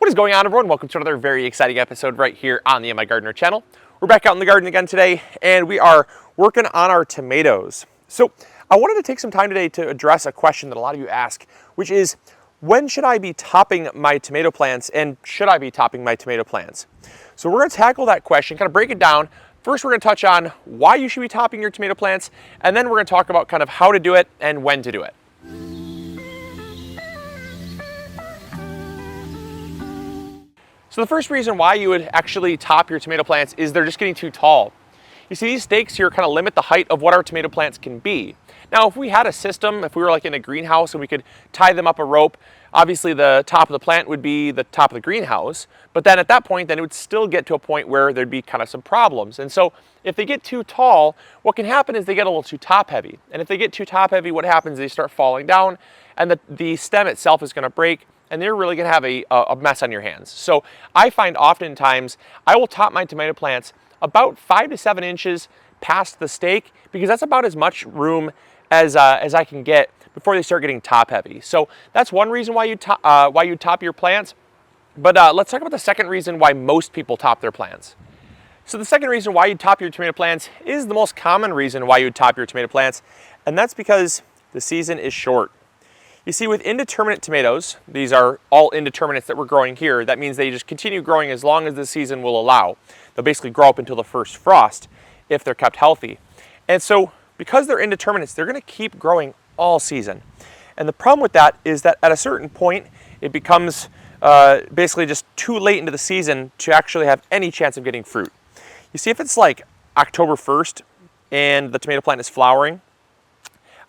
What is going on, everyone? Welcome to another very exciting episode right here on the MIgardener channel. We're back out in the garden again today, and we are working on our tomatoes. So I wanted to take some time today to address a question that a lot of you ask, which is, when should I be topping my tomato plants, and should I be topping my tomato plants? So we're going to tackle that question, kind of break it down. First, we're going to touch on why you should be topping your tomato plants, and then we're going to talk about kind of how to do it and when to do it. So the first reason why you would actually top your tomato plants is they're just getting too tall. You see, these stakes here kind of limit the height of what our tomato plants can be. Now, if we had a system, if we were like in a greenhouse and we could tie them up a rope, obviously the top of the plant would be the top of the greenhouse, but then at that point, then it would still get to a point where there'd be kind of some problems. And so if they get too tall, what can happen is they get a little too top heavy. And if they get too top heavy, what happens is they start falling down and the stem itself is going to break, and they're really going to have a mess on your hands. So I find oftentimes I will top my tomato plants about 5 to 7 inches past the stake, because that's about as much room as I can get before they start getting top heavy. So that's one reason why you top your plants. But let's talk about the second reason why most people top their plants. So the second reason why you top your tomato plants is the most common reason why you top your tomato plants, and that's because the season is short. You see, with indeterminate tomatoes, these are all indeterminates that we're growing here. That means they just continue growing as long as the season will allow. They'll basically grow up until the first frost if they're kept healthy. And so because they're indeterminates, they're going to keep growing all season. And the problem with that is that at a certain point, it becomes basically just too late into the season to actually have any chance of getting fruit. You see, if it's like October 1st and the tomato plant is flowering,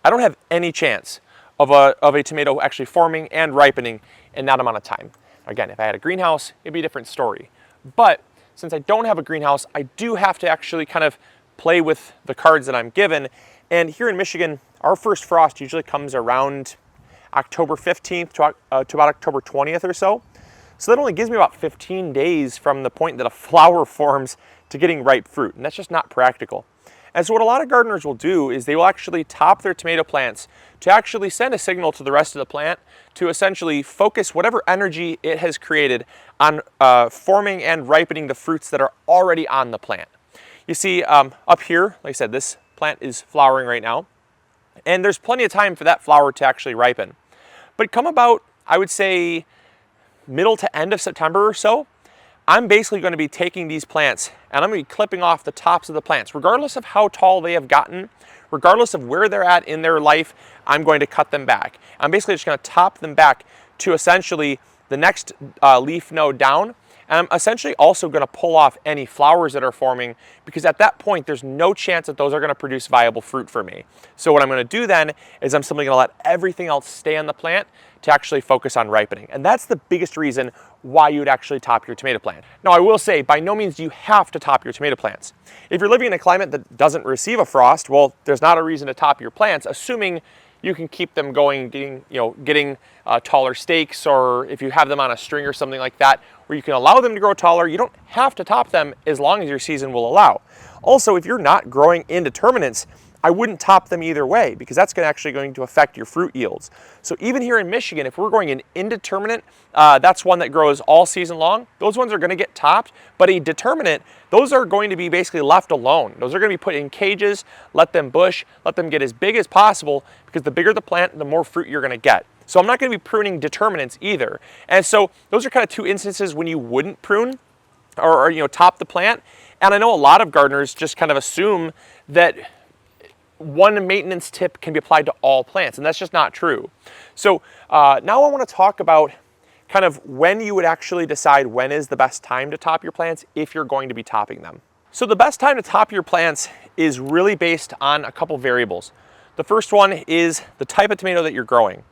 I don't have any chance of a tomato actually forming and ripening in that amount of time. Again, if I had a greenhouse, it'd be a different story. But since I don't have a greenhouse, I do have to actually kind of play with the cards that I'm given. And here in Michigan, our first frost usually comes around October 15th to about October 20th or so. So that only gives me about 15 days from the point that a flower forms to getting ripe fruit, and that's just not practical. And so what a lot of gardeners will do is they will actually top their tomato plants to actually send a signal to the rest of the plant to essentially focus whatever energy it has created on forming and ripening the fruits that are already on the plant. You see, up here, like I said, this plant is flowering right now, and there's plenty of time for that flower to actually ripen. But come about, I would say, middle to end of September or so, I'm basically going to be taking these plants and I'm going to be clipping off the tops of the plants. Regardless of how tall they have gotten, regardless of where they're at in their life, I'm going to cut them back. I'm basically just going to top them back to essentially the next leaf node down. And I'm essentially also going to pull off any flowers that are forming, because at that point, there's no chance that those are going to produce viable fruit for me. So what I'm going to do then is I'm simply going to let everything else stay on the plant to actually focus on ripening. And that's the biggest reason why you would actually top your tomato plant. Now, I will say, by no means do you have to top your tomato plants. If you're living in a climate that doesn't receive a frost, well, there's not a reason to top your plants, assuming you can keep them going, getting taller stakes, or if you have them on a string or something like that, where you can allow them to grow taller. You don't have to top them as long as your season will allow. Also, if you're not growing indeterminates, I wouldn't top them either way, because that's actually going to affect your fruit yields. So even here in Michigan, if we're growing an indeterminate, that's one that grows all season long, those ones are going to get topped. But a determinate, those are going to be basically left alone. Those are going to be put in cages, let them bush, let them get as big as possible, because the bigger the plant, the more fruit you're going to get. So I'm not going to be pruning determinates either. And so those are kind of two instances when you wouldn't prune or top the plant. And I know a lot of gardeners just kind of assume that one maintenance tip can be applied to all plants, and that's just not true. So now I want to talk about kind of when you would actually decide when is the best time to top your plants if you're going to be topping them. So the best time to top your plants is really based on a couple variables. The first one is the type of tomato that you're growing.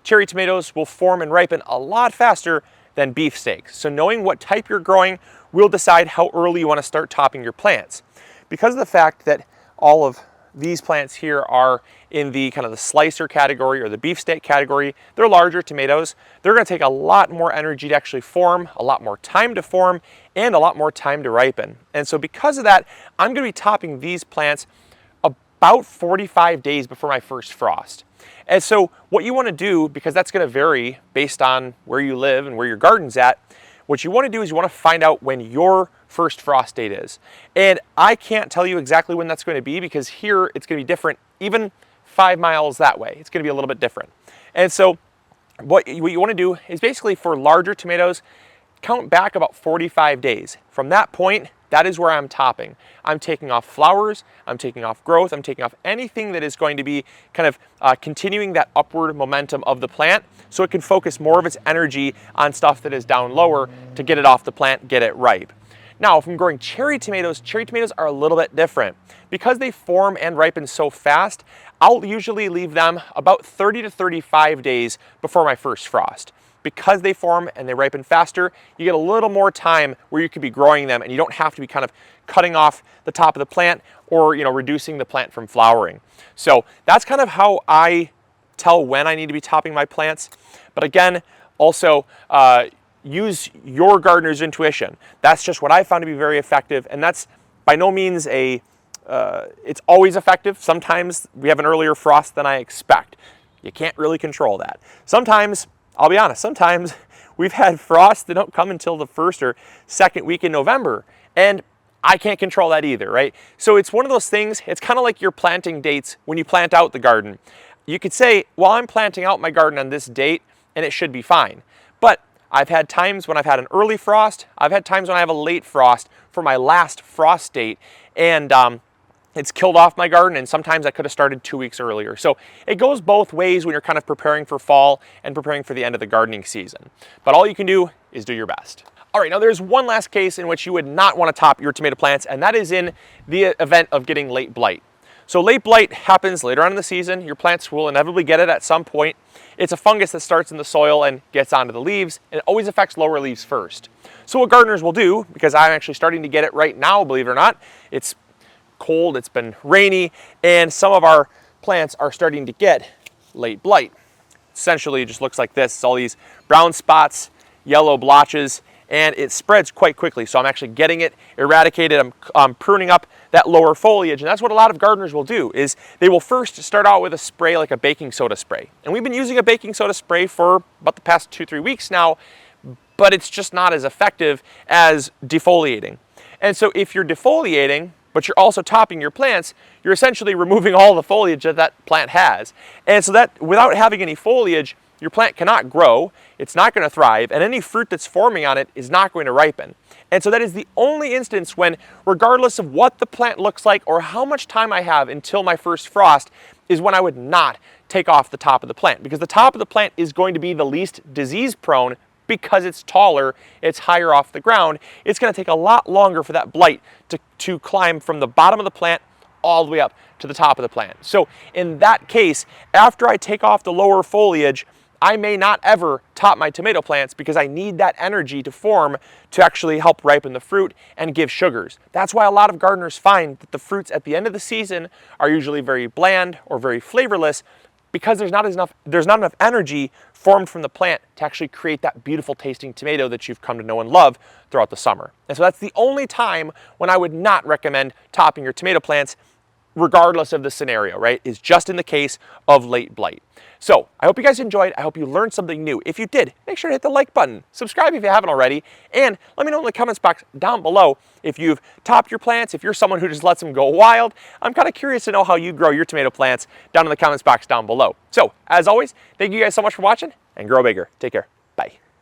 Cherry tomatoes will form and ripen a lot faster than beefsteaks. So knowing what type you're growing will decide how early you want to start topping your plants. Because of the fact that all of these plants here are in the kind of the slicer category or the beefsteak category, they're larger tomatoes. They're going to take a lot more energy to actually form, a lot more time to form, and a lot more time to ripen. And so because of that, I'm going to be topping these plants about 45 days before my first frost. And so what you want to do, because that's going to vary based on where you live and where your garden's at, what you want to do is you want to find out when your first frost date is. And I can't tell you exactly when that's going to be, because here it's going to be different. Even 5 miles that way, it's going to be a little bit different. And so what you want to do is basically, for larger tomatoes, count back about 45 days. From that point, that is where I'm topping. I'm taking off flowers, I'm taking off growth, I'm taking off anything that is going to be kind of continuing that upward momentum of the plant, so it can focus more of its energy on stuff that is down lower to get it off the plant, get it ripe. Now, if I'm growing cherry tomatoes are a little bit different. Because they form and ripen so fast, I'll usually leave them about 30 to 35 days before my first frost. Because they form and they ripen faster, you get a little more time where you could be growing them, and you don't have to be kind of cutting off the top of the plant or, you know, reducing the plant from flowering. So that's kind of how I tell when I need to be topping my plants. But again, also use your gardener's intuition. That's just what I found to be very effective, and that's by no means it's always effective. Sometimes we have an earlier frost than I expect. You can't really control that. Sometimes, I'll be honest, sometimes we've had frosts that don't come until the first or second week in November, and I can't control that either, right? So it's one of those things, it's kind of like your planting dates when you plant out the garden. You could say, well, I'm planting out my garden on this date, and it should be fine. But I've had times when I've had an early frost, I've had times when I have a late frost for my last frost date, and it's killed off my garden, and sometimes I could have started 2 weeks earlier. So it goes both ways when you're kind of preparing for fall and preparing for the end of the gardening season. But all you can do is do your best. All right, now there's one last case in which you would not want to top your tomato plants, and that is in the event of getting late blight. So late blight happens later on in the season. Your plants will inevitably get it at some point. It's a fungus that starts in the soil and gets onto the leaves, and it always affects lower leaves first. So what gardeners will do, because I'm actually starting to get it right now, believe it or not, it's cold, it's been rainy, and some of our plants are starting to get late blight. Essentially, it just looks like this. It's all these brown spots, yellow blotches, and it spreads quite quickly. So I'm actually getting it eradicated. I'm pruning up that lower foliage, and that's what a lot of gardeners will do, is they will first start out with a spray like a baking soda spray. And we've been using a baking soda spray for about the past 2-3 weeks now, but it's just not as effective as defoliating. And so if you're defoliating, but you're also topping your plants, you're essentially removing all the foliage that that plant has. And so that, without having any foliage, your plant cannot grow, it's not going to thrive, and any fruit that's forming on it is not going to ripen. And so that is the only instance when, regardless of what the plant looks like or how much time I have until my first frost, is when I would not take off the top of the plant. Because the top of the plant is going to be the least disease prone, because it's taller, it's higher off the ground. It's going to take a lot longer for that blight to climb from the bottom of the plant all the way up to the top of the plant. So in that case, after I take off the lower foliage, I may not ever top my tomato plants, because I need that energy to form to actually help ripen the fruit and give sugars. That's why a lot of gardeners find that the fruits at the end of the season are usually very bland or very flavorless, because there's not enough energy formed from the plant to actually create that beautiful tasting tomato that you've come to know and love throughout the summer. And so that's the only time when I would not recommend topping your tomato plants, regardless of the scenario, right? Is just in the case of late blight. So I hope you guys enjoyed. I hope you learned something new. If you did, make sure to hit the like button, subscribe if you haven't already, and let me know in the comments box down below if you've topped your plants, if you're someone who just lets them go wild. I'm kind of curious to know how you grow your tomato plants down in the comments box down below. So as always, thank you guys so much for watching, and grow bigger. Take care.